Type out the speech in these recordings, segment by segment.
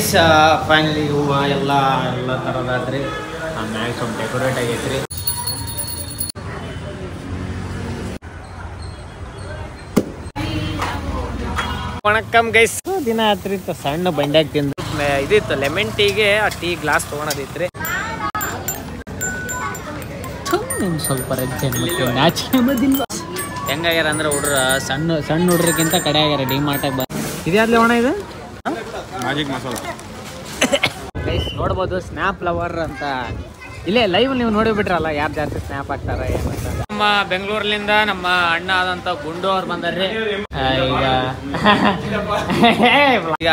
Guys finally ಹೂವು ಎಲ್ಲ ಥರದಾದ್ರಿ ಮ್ಯಾಗ ಸ್ವಲ್ಪ ಡೆಕೋರೇಟ್ ಆಗೈತ್ರಿ. ವಣಕಮ್ ಗೈಸ್, ದಿನ ಆತ್ರಿ ಸಣ್ಣ ಬಂಡ್ಯಾಗ ತಿಂದು ಇದಿತ್ತು ಲೆಮನ್ ಟೀಗೆ ಆ ಟೀ ಗ್ಲಾಸ್ ತೊಗೊಳೋದಿತ್ರಿ. ಸ್ವಲ್ಪ ಹೆಂಗಾಗ್ಯಾರ ಅಂದ್ರೆ ಹುಡ್ರ ಸಣ್ಣ ಹುಡ್ರಿಗಿಂತ ಕಡೆ ಆಗ್ಯಾರ. ಡಿ ಮಾರ್ಟಾಗ ಇದ್ಯಾವ್ದು ಒಣ ಇದು ಮ್ಯಾಜಿಕ್ ಮಸಾಲ ಗೈಸ್ ನೋಡ್ಬೋದು. ಸ್ನ್ಯಾಪ್ ಲವರ್ ಅಂತ ಇಲ್ಲೇ ಲೈವ್ ನೀವು ನೋಡಿಬಿಟ್ರಲ್ಲ ಯಾರು ಜಾಸ್ತಿ ಸ್ನ್ಯಾಪ್ ಆಗ್ತಾರ ಏನಂತ. ನಮ್ಮ ಬೆಂಗಳೂರ್ಲಿಂದ ನಮ್ಮ ಅಣ್ಣ ಆದಂತ ಗುಂಡು ಅವ್ರು ಬಂದಾರ್ರಿ. ಈಗ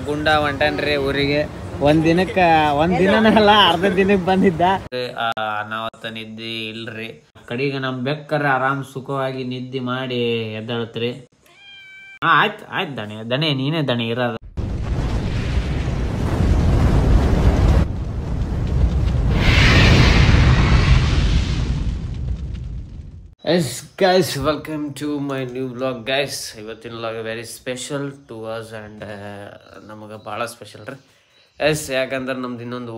ಗುಂಡ ಹೊಂಟನ್ರಿ ಊರಿಗೆ. ಒಂದ್ ದಿನನಲ್ಲ ಅರ್ಧ ದಿನಕ್ಕೆ ಬಂದಿದ್ದ. ಅನಾವತ್ತ ನಿದ್ದೆ ಇಲ್ರಿ. ಕಡೆಗೆ ನಮ್ ಬೆಕ್ಕರ ಆರಾಮ್ ಸುಖವಾಗಿ ನಿದ್ದೆ ಮಾಡಿ ಎದ್ದಾಳತ್ರಿ. ಆಯ್ತು ದಣೆ ನೀನೇ ದಣೆ ಇರೋದು. Yes guys, welcome to my new vlog guys. ಇವತ್ತಿನ vlog very special to us and ನಮಗೆ ಭಾಳ ಸ್ಪೆಷಲ್ ರೀ. ಯಾಕಂದ್ರೆ ನಮ್ದು ಇನ್ನೊಂದು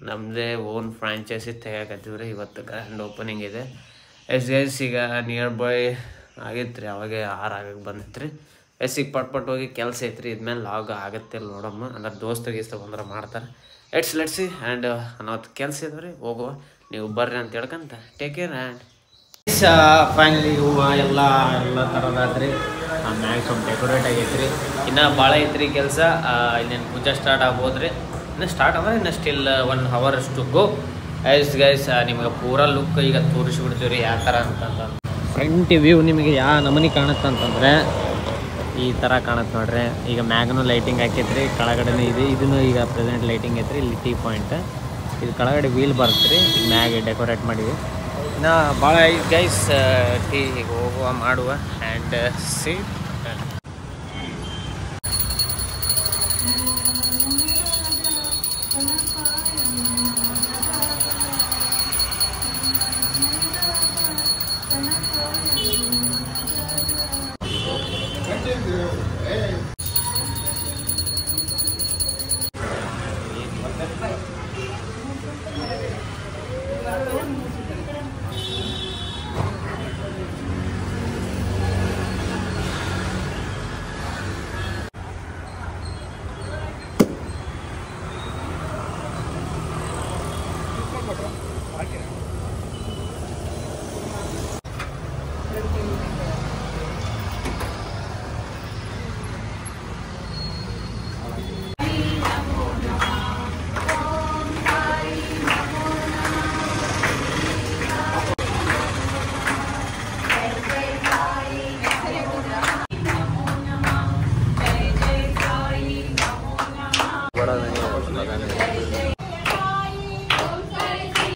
ನಮ್ಮದೇ ಓನ್ ಫ್ರಾಂಚೈಸಿ ತೆಗಿಯಾಕತ್ತೀವಿ ರೀ. ಇವತ್ತು ಗ್ರ್ಯಾಂಡ್ ಓಪನಿಂಗ್ ಇದೆ. ಈಗ ನಿಯರ್ ಬೈ ಆಗಿತ್ತು ರೀ, ಅವಾಗೆ 6 ಆಗಕ್ಕೆ ಬಂದಿತ್ತು ರೀ. ಈಗ ಪಟ್ ಹೋಗಿ ಕೆಲಸ ಐತ್ರಿ. ಇದ್ಮೇಲೆ ಲಾಗ್ ಆಗುತ್ತೆ ನೋಡಮ್ಮ. ಅಂದ್ರೆ ದೋಸ್ತ ಬಂದ್ರೆ ಮಾಡ್ತಾರೆ. ಲೆಟ್ಸ್ ಆ್ಯಂಡ್ ಅನ್ನೋದು ಕೆಲಸ ಇದೆ ರೀ. ಹೋಗುವ, ನೀವು ಬರ್ರಿ ಅಂತ ಹೇಳ್ಕಂತ ಟೇಕ್ ಕೇರ್. ಆ್ಯಂಡ್ ಫೈನಲಿ ಹೂವು ಎಲ್ಲ ಥರದಾದ್ರಿ ಮ್ಯಾಗ ಸ್ವಲ್ಪ ಡೆಕೋರೇಟ್ ಆಗೈತ್ರಿ. ಇನ್ನು ಭಾಳ ಐತ್ರಿ ಕೆಲಸ. ಇನ್ನೇನು ಪೂಜೆ ಸ್ಟಾರ್ಟ್ ಆಗ್ಬೋದ್ರಿ. ಇನ್ನು ಸ್ಟಾರ್ಟ್ ಅಂದ್ರೆ ಇನ್ನು still 1 hour to go. Guys ನಿಮಗೆ ಪೂರಾ ಲುಕ್ ಈಗ ತೋರಿಸ್ಬಿಡ್ತೀವಿ ರೀ ಯಾವ ಥರ ಅಂತಂದ್ರೆ. ಫ್ರಂಟ್ ವ್ಯೂ ನಿಮಗೆ ಯಾವ ನಮೂನಿ ಕಾಣುತ್ತೆ ಅಂತಂದರೆ ಈ ಥರ ಕಾಣುತ್ತೆ ನೋಡ್ರಿ. ಈಗ ಮ್ಯಾಗನು ಲೈಟಿಂಗ್ ಹಾಕೈತ್ರಿ, ಕೆಳಗಡೆನೂ ಇದೆ. ಇದನ್ನು ಈಗ ಪ್ರೆಸೆಂಟ್ ಲೈಟಿಂಗ್ ಐತ್ರಿ. ಇಲ್ಲಿ ಟೀ ಪಾಯಿಂಟ್, ಇದು ಕೆಳಗಡೆ ವೀಲ್ ಬರುತ್ತೆ ರೀ. ಈಗ ಮ್ಯಾಗೆ ಡೆಕೋರೇಟ್ ಮಾಡಿವಿ. ಇನ್ನು ಭಾಳ ಗೈಸ್ ಟೀ ಈಗ ಹೋಗುವ ಮಾಡುವ ಆ್ಯಂಡ್ ಸೀಟ್.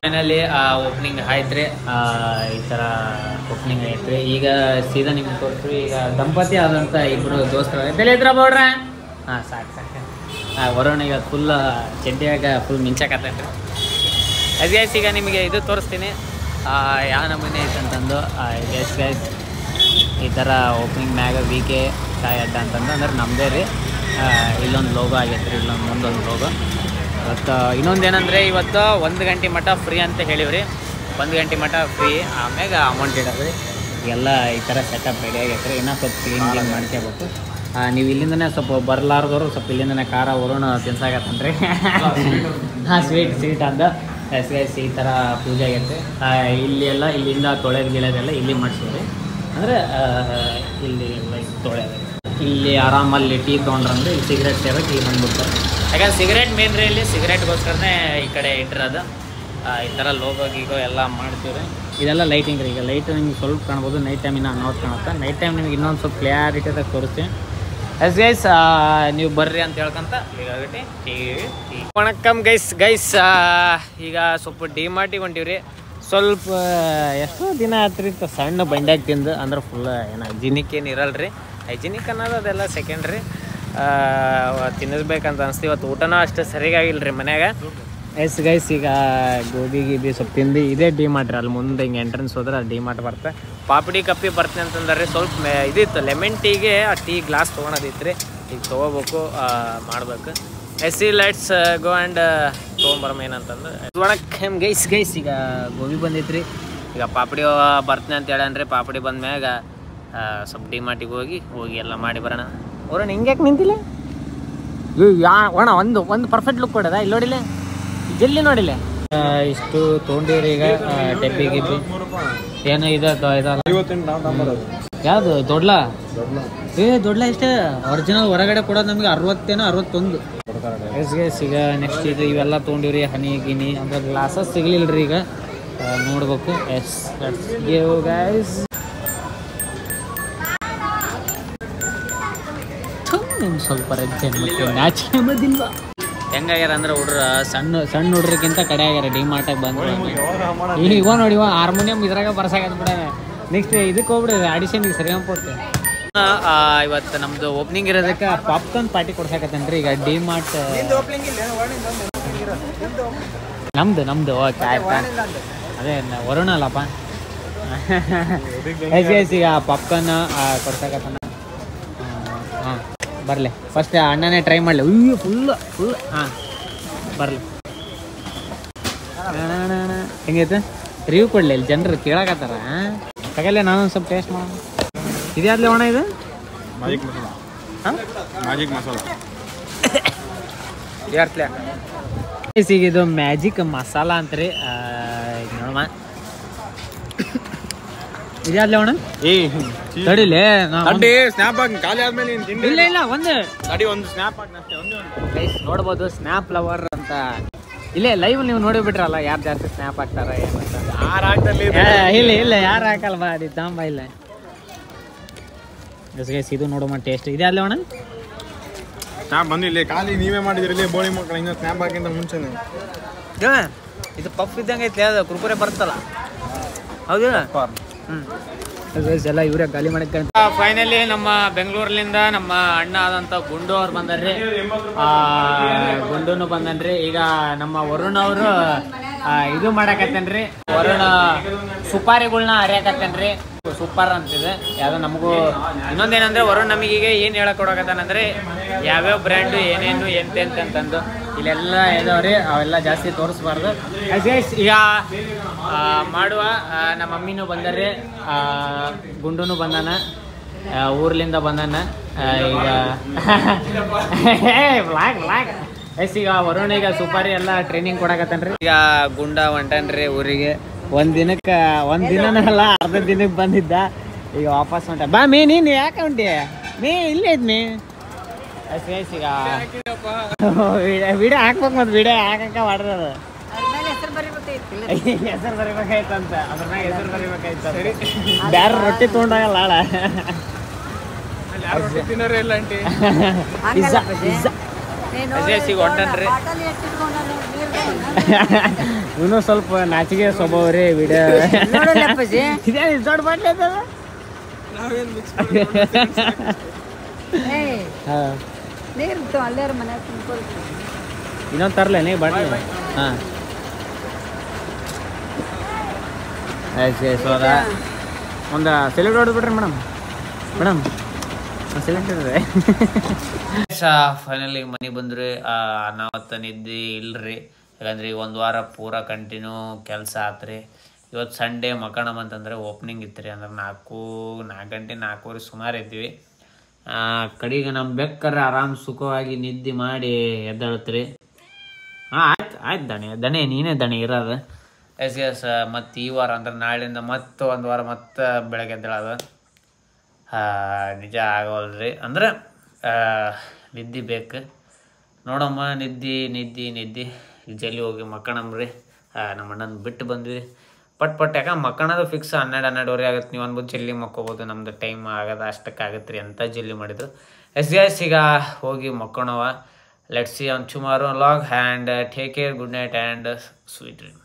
ಫೈನಲಿ ಓಪನಿಂಗ್ ಆಯ್ತ್ರಿ. ಈ ಥರ ಓಪನಿಂಗ್ ಐತ್ರಿ. ಈಗ ಸೀದಾ ನಿಮ್ಗೆ ತೋರಿಸ್ರಿ. ಈಗ ದಂಪತಿ ಆದಂಥ ಇಬ್ಬರು ದೋಸ್ತರು ಎಲ್ಲಿದ್ರ ಬೋಡ್ರ. ಸಾಕು ವರುಣ್ ಈಗ ಫುಲ್ ಚಡ್ಡಿಯಾಗ ಫುಲ್ ಮಿಂಚಾಕತ್ತೇನ್ರಿ. ಗೈಸ್ ಈಗ ನಿಮಗೆ ಇದು ತೋರಿಸ್ತೀನಿ ಯಾವ ನಮೂನೆ ಐತೆ ಅಂತಂದು. ಗೈಸ್ ಈ ಥರ ಓಪನಿಂಗ್ ಮ್ಯಾಗ VK ಚಾಯ್ ಅಡ್ಡ ಅಂತಂದು ಅಂದ್ರೆ ನಮ್ಮದೇ ರೀ. ಇಲ್ಲೊಂದು ಲೋಗೋ ಆಗೈತೆ ರೀ, ಇಲ್ಲೊಂದು ಮುಂದೊಂದು ಲೋಗೋ. ಇವತ್ತು ಇನ್ನೊಂದು ಏನಂದರೆ ಇವತ್ತು 1 ಗಂಟೆ ಮಟ್ಟ ಫ್ರೀ ಅಂತ ಹೇಳಿವ್ರಿ. 1 ಗಂಟೆ ಮಟ್ಟ ಫ್ರೀ, ಆಮ್ಯಾಗ ಅಮೌಂಟ್ ಇಡೋದು ರೀ. ಎಲ್ಲ ಈ ಥರ ಸೆಟಪ್ ರೆಡಿ ಆಗೈತೆ ರೀ. ಇನ್ನೂ ಸ್ವಲ್ಪ ಕ್ಲೀನ್ ಮಾಡ್ಕೋಬೇಕು. ನೀವು ಇಲ್ಲಿಂದನೇ ಸ್ವಲ್ಪ ಬರಲಾರ್ದವರು ಸ್ವಲ್ಪ ಇಲ್ಲಿಂದನೇ ಖಾರ ವರುಣ ತಿನ್ಸಾಕತ್ತನ್ರಿ. ಸ್ವೀಟ್ ಅಂದ. ಗೈಸ್ ಈ ಥರ ಪೂಜೆ ಆಗೈತೆ. ಇಲ್ಲಿಂದ ತೊಳೆದೆಲ್ಲ ಇಲ್ಲಿ ಮಾಡಿಸಿದ್ರಿ. ಅಂದರೆ ಇಲ್ಲಿ ತೊಳೆಯೋದು. ಇಲ್ಲಿ ಆರಾಮಲ್ಲಿ ಟೀ ತೊಗೊಂಡ್ರಂದ್ರೆ ಇಲ್ಲಿ ಸಿಗರೇಟ್ ಸೇರೋಕೆ ಇಲ್ಲಿ ಬಂದ್ಬಿಡ್ತಾರೆ. ಯಾಕಂದ್ರೆ ಸಿಗರೇಟ್ ಮೇನ್ ರೀ. ಇಲ್ಲಿ ಸಿಗರೇಟ್ಗೋಸ್ಕರನೇ ಈ ಕಡೆ ಇಟ್ಟಿರೋದು. ಈ ಥರ ಲೋಗೋ ಗೀಗೋ ಎಲ್ಲ ಮಾಡ್ತೀವಿ ರೀ. ಇದೆಲ್ಲ ಲೈಟಿಂಗ್ ರೀ. ಈಗ ಲೈಟ್ ನಿಮ್ಗೆ ಸ್ವಲ್ಪ ಕಾಣ್ಬೋದು. ನೈಟ್ ಟೈಮ್ ಇನ್ನೂ ಅನ್ನೋದು ಕಾಣುತ್ತೆ. ನೈಟ್ ಟೈಮ್ ನಿಮ್ಗೆ ಇನ್ನೊಂದು ಸ್ವಲ್ಪ ಕ್ಲಿಯಾರಿಟಿದಾಗ ತೋರಿಸ್ತೀನಿ. ಗೈಸ್ ನೀವು ಬರ್ರಿ ಅಂತ ಹೇಳ್ಕೊಂತ ಹೀಗಾಗಟ್ಟಿ ಟೀ. ವಣಕಮ್ ಗೈಸ್ ಈಗ ಸ್ವಲ್ಪ ಡಿ ಮಾರ್ಟಿಗೆ ಹೊಂಟಿವ್ರಿ. ಸ್ವಲ್ಪ ಎಷ್ಟೋ ದಿನ ಆತ್ರಿ ಸಣ್ಣ ಬಂಡ್ಯಾಗ ತಿಂದು. ಅಂದ್ರೆ ಫುಲ್ ಏನು ಹೈಜಿನಿಕ್ ಏನು ಇರಲ್ರಿ. ಹೈಜಿನಿಕ್ ಅನ್ನೋದು ಅದೆಲ್ಲ ಸೆಕೆಂಡ್ರಿ. ತಿನ್ನಿಸ್ಬೇಕಂತ ಅನಿಸ್ತು. ಇವತ್ತು ಊಟನೂ ಅಷ್ಟು ಸರಿಯಾಗಿಲ್ಲ ರೀ ಮನ್ಯಾಗ. ಗೈಸ್ ಈಗ ಗೋಬಿ ಸ್ವಲ್ಪ ತಿಂದು ಇದೇ ಡಿ ಮಾರ್ಟ್ ರೀ. ಅಲ್ಲಿ ಮುಂದೆ ಹಿಂಗೆ ಎಂಟ್ರೆನ್ಸ್ ಹೋದ್ರೆ ಡಿ ಮಾರ್ಟ್ ಬರುತ್ತೆ. ಪಾಪಡಿ ಕಪ್ಪಿ ಬರ್ತೀನಿ ಅಂತಂದ್ರೆ ಸ್ವಲ್ಪ ಇದಿತ್ತು ಲೆಮನ್ ಟೀಗೆ ಆ ಟೀ ಗ್ಲಾಸ್ ತೊಗೊಳೋದಿತ್ತು ರೀ. ಈಗ ತೊಗೋಬೇಕು, ಮಾಡ್ಬೇಕು. ಎಸ್ ಲೆಟ್ಸ್ ಗೋ ಆ್ಯಂಡ್ ತೊಗೊಂಬರಮ್ ಏನಂತಂದು ಒಳಕ್ಕೆ ಗೈಸ್ ಈಗ ಗೋಬಿ ಬಂದೈತ್ರಿ. ಈಗ ಪಾಪಡಿ ಬರ್ತೀನಿ ಅಂತ ಹೇಳನ್ರಿ. ಪಾಪಡಿ ಬಂದ್ಮ್ಯಾಗ ಸ್ವಲ್ಪ ಡಿಮಾರ್ಟಿಗೆ ಹೋಗಿ ಎಲ್ಲ ಮಾಡಿ ಬರೋಣ. ಅವ್ರಣ್ಣ ಹಿಂಗ್ಯಾಕೆ ನಿಂತಿಲ್ಲ ಅಣ್ಣ? ಒಂದು ಪರ್ಫೆಕ್ಟ್ ಲುಕ್ ಕೊಡೋದ ಇಲ್ಲಿ ನೋಡಿಲ್ಲ, ಜಲ್ಲಿ ನೋಡಿಲ್ಲ. ಇಷ್ಟು ತೊಗೊಂಡಿವ್ರಿ ಈಗ ಡಬ್ಬಿ ಗಿಬ್ಬಿ ಏನೋ ಇದಲ್ಲ. ಯಾವುದು ದೊಡ್ಲ ಇಷ್ಟ ಒರಿಜಿನಲ್ ಹೊರಗಡೆ ಕೊಡೋದು ನಮಗೆ 61 ಈಗ ನೆಕ್ಸ್ಟ್ ಇದು ಇವೆಲ್ಲ ತೊಗೊಂಡಿವ್ರಿ. ಹನಿ ಗಿನಿ ಅಂದ್ರೆ ಗ್ಲಾಸಸ್ ಸಿಗ್ಲಿಲ್ರಿ ಈಗ ನೋಡ್ಬೇಕು. ಎಸ್ ಗೈಸ್ ಸ್ವಲ್ಪ ನಾಚಿಕೆದಿಲ್ವಾ ಹೆಂಗಾಗ್ಯಾರ ಅಂದ್ರೆ ಹುಡ್ರ ಸಣ್ಣ ಹುಡ್ರಕ್ಕಿಂತ ಕಡೆ ಆಗ್ಯಾರ. ಡಿಮಾರ್ಟಾಗಿ ಬಂದ್ರೆ ಈಗ ನೋಡಿ ಹಾರ್ಮೋನಿಯಂ ಇದ್ರಾಗ ಬರ್ಸಾಕತ್ ಬಿಡ. ನೆಕ್ಸ್ಟ್ ಇದಕ್ಕೆ ಹೋಗ್ಬಿಡ್ರಿ ಆಡಿಷನ್ಗೆ ಸರಿಯಾಗಿ ಕೊಡ್ತೆ. ಇವತ್ತು ನಮ್ದು ಓಪನಿಂಗ್ ಇರೋದಕ್ಕೆ ಪಾಪ್ಕಾರ್ನ್ ಪಾರ್ಟಿ ಕೊಡ್ಸಾಕತ್ತೇನ್ರಿ. ಈಗ ಡಿಮಾರ್ಟ್ ನಮ್ದು ಓಕೆ ಆಯ್ತಾ. ಅದೇ ವರುಣ ಅಲ್ಲಪ್ಪ. ಈಗ ಪಾಪ್ಕಾರ್ನ್ ಕೊಡ್ಸಾಕತ್ತಾನ. ಹಾಂ ಬರಲಿ ಫಸ್ಟ್ ಅಣ್ಣನೇ ಟ್ರೈ ಮಾಡಲಿ. ಅಯ್ಯೋ ಫುಲ್ ಹಾಂ ಬರಲಿ. ಹೆಂಗೈತೆ ರಿವ್ಯೂ ಕೊಡಲಿ ಇಲ್ಲಿ ಜನರು ಕೇಳಕತ್ತಾರ. ತಗಲ್ಲೇ ನಾನು ಸ್ವಲ್ಪ ಟೇಸ್ಟ್ ಮಾಡೋಣ. ಇದ್ಯಾವ್ದು ಅಣ್ಣ ಇದು? ಮ್ಯಾಜಿಕ್ ಮಸಾಲ. ಹಾಂ ಮ್ಯಾಜಿಕ್ ಮಸಾಲ ಯಾರ್ತ್ಲೆ ಈಗ ಇದು ಮ್ಯಾಜಿಕ್ ಮಸಾಲ ಅಂತ್ರಿ. ನೋಡಮ್ಮ ಇದ್ಯಾವ್ದು ಅಣ್ಣ? ತಡಿಲೇ ಸ್ನ್ಯಾಪ್ ಆಗಿ ಖಾಲಿ ಆದ್ಮೇಲೆ ಇಲ್ಲ ಒಂದು ಸ್ನ್ಯಾಪ್ ಆಗಿ ನೋಡ್ಬೋದು. ಸ್ನ್ಯಾಪ್ ಲವರ್ ಅಂತ ಇಲ್ಲೇ ಲೈವ್ ನೀವು ನೋಡಿಬಿಟ್ರಲ್ಲ ಯಾರು ಜಾಸ್ತಿ ಸ್ನ್ಯಾಪ್ ಹಾಕ್ತಾರ ಇಲ್ಲ ಯಾರು ಹಾಕಲ್ಲ ಬಾ ದಾಂಬ ಇಲ್ಲ. ಇದು ನೋಡೋಣ ಟೇಸ್ಟ್ ಇದೆ ಅಲ್ಲ ಅಣ್ಣ? ಸ್ನ್ಯಾಪ್ ಬಂದಿಲ್ಲ ಖಾಲಿ ನೀವೇ ಮಾಡಿದ್ರಿ ಬೋಳಿ ಮಕ್ಕಳು ಇನ್ನು ಸ್ನ್ಯಾಪ್ ಹಾಕಿಂತ ಮುಂಚೆನೆ. ಇದು ಪಫ್ ಇದ್ದಂಗೆ ಐತಿ, ಅದು ಕುರ್ಕುರೆ ಬರ್ತಲ್ಲ ಹೌದಿಲ್ಲ? ಎಲ್ಲ ಇವರೇ ಖಾಲಿ ಮಾಡಕ್ಕೆ. ಫೈನಲಿ ನಮ್ಮ ಬೆಂಗಳೂರ್ಲಿಂದ ನಮ್ಮ ಅಣ್ಣ ಆದಂತ ಗುಂಡು ಅವ್ರು ಬಂದಾರ್ರಿ. ಗುಂಡುನು ಬಂದನ್ರಿ. ಈಗ ನಮ್ಮ ವರುಣ್ ಅವರು ಇದು ಮಾಡಕತ್ತೇನ್ರಿ. ವರುಣ ಸುಪಾರಿಗಳನ್ನ ಅರಿಯಾಕತ್ತೇನ್ರಿ. ಸೂಪರ್ ಅಂತಿದೆ ಯಾವ್ದು. ನಮಗೂ ಇನ್ನೊಂದೇನಂದ್ರೆ ವರುಣ್ ನಮಗೀಗ ಏನು ಹೇಳಕ್ ಕೊಡಕತ್ತಾನಂದ್ರೆ ಯಾವ್ಯಾವ ಬ್ರ್ಯಾಂಡು ಏನೇನು ಎಂತೆಂತಂದು ಇಲ್ಲೆಲ್ಲ ಇದಾವ್ರಿ. ಅವೆಲ್ಲ ಜಾಸ್ತಿ ತೋರಿಸ್ಬಾರ್ದು. ಈಗ ಮಾಡುವ ನಮ್ಮ ಮಮ್ಮಿನೂ ಬಂದಾರ್ರಿ. ಗುಂಡುನು ಬಂದಾನ, ಊರ್ಲಿಂದ ಬಂದಾನ. ಈಗ ಎಸ್ ಈಗ ವರುಣ್ ಈಗ ಸುಪಾರಿ ಎಲ್ಲ ಟ್ರೈನಿಂಗ್ ಕೊಡಕತ್ತನ್ರಿ. ಈಗ ಗುಂಡ ಹೊಂಟನ್ರಿ ಊರಿಗೆ. ಒಂದ್ ದಿನನಲ್ಲ ಅರ್ಧ ದಿನಕ್ಕೆ ಬಂದಿದ್ದ. ಈಗ ವಾಪಸ್ ಹೊಂಟ. ಬಾ ಮೀ ನೀನು ಯಾಕೆ ಹೊಂಟಿ? ಮೀ ಇಲ್ಲೇ ಇದ್ ಮೀ. ಈಗ ವಿಡಿಯೋ ಹಾಕ್ಬೇಕು ಮತ್ತೆ ವಿಡಿಯೋ ಹಾಕಕ್ಕ ಮಾಡ್ರದ ಹೆಸರು ಬರಿಬೇಕಾಯ್ತಂತ. ಅದ್ರ ಮ್ಯಾಗ ಹೆಸರು ಬರಿಬೇಕಾಯ್ತ. ಬ್ಯಾರ ರೊಟ್ಟಿ ತೊಗೊಂಡಾಗಲ್ಲ ಆಳ ಹೊಂಟನ್ರಿ. ಇವನು ಸ್ವಲ್ಪ ನಾಚಿಗೆ ಸ್ವಭಾವ ರೀ. ವಿಡಿಯೋ ದೊಡ್ಡ ಬಾಟ್ಲಿ ಅದ. ಇನ್ನೊಂದು ತರ್ಲೇನೆ ಬಾಟ್ಲಿ. ಹಾಂ ಸೋದ ಒಂದು ಸೆಲೆಕ್ಟ್ ಹೊಡೆದ್ಬಿಟ್ರಿ ಮೇಡಮ್ ಸೆಲೆಕ್ಟ್ ಇದೆ. ಫೈನಲಿ ಮನೆಗೆ ಬಂದ್ರಿ. ಅನಾವತ್ತ ನಿದ್ದೆ ಇಲ್ರಿ. ಯಾಕಂದ್ರೆ ಈಗ ಒಂದು ವಾರ ಪೂರ ಕಂಟಿನ್ಯೂ ಕೆಲಸ ಆತ್ರಿ. ಇವತ್ತು ಸಂಡೇ ಮಕ್ಕಣಮ್ ಅಂತಂದ್ರೆ ಓಪನಿಂಗ್ ಇತ್ತು ರೀ. ಅಂದ್ರೆ 4 ಗಂಟೆ 4:15 ಸುಮಾರು ಇದ್ವಿ. ಕಡೆಗೆ ನಮ್ಮ ಬೆಕ್ಕರ ಆರಾಮ್ ಸುಖವಾಗಿ ನಿದ್ದೆ ಮಾಡಿ ಎದ್ದಾಳತ್ರಿ. ಹಾಂ ಆಯ್ತು ದಣೆ ನೀನೇ ದಣೆ ಇರೋದು. ಎಸ್ ಮತ್ತು ಈ ವಾರ ಅಂದ್ರೆ ನಾಳೆಯಿಂದ ಮತ್ತೆ ಒಂದು ವಾರ ಮತ್ತೆ ಬೆಳಗ್ಗೆ ಎದ್ದಾಳದ. ನಿಜ ಆಗವಲ್ರಿ. ಅಂದ್ರೆ ನಿದ್ದೆ ಬೇಕು ನೋಡಮ್ಮ. ನಿದ್ದೆ ಜಲ್ಲಿ ಹೋಗಿ ಮಕ್ಕಣಮ್ರಿ. ನಮ್ಮ ಅಣ್ಣನ ಬಿಟ್ಟು ಬಂದ್ವಿ ಪಟ್ ಯಾಕೆ ಮಕ್ಕಳದು ಫಿಕ್ಸ್ 12-12 ಆಗುತ್ತೆ. ನೀವು ಅನ್ಬೋದು ಜಲ್ದಿ ಮಕ್ಕೋಬೋದು. ನಮ್ದು ಟೈಮ್ ಆಗೋದು ಅಷ್ಟಕ್ಕಾಗತ್ತೆ ರೀ ಅಂತ ಜಲ್ದಿ ಮಾಡಿದ್ರು. ಎಸ್ ಈಗ ಹೋಗಿ ಮಕ್ಕಳವ. Let's see on tomorrow vlog and take care. Good night and sweet dream.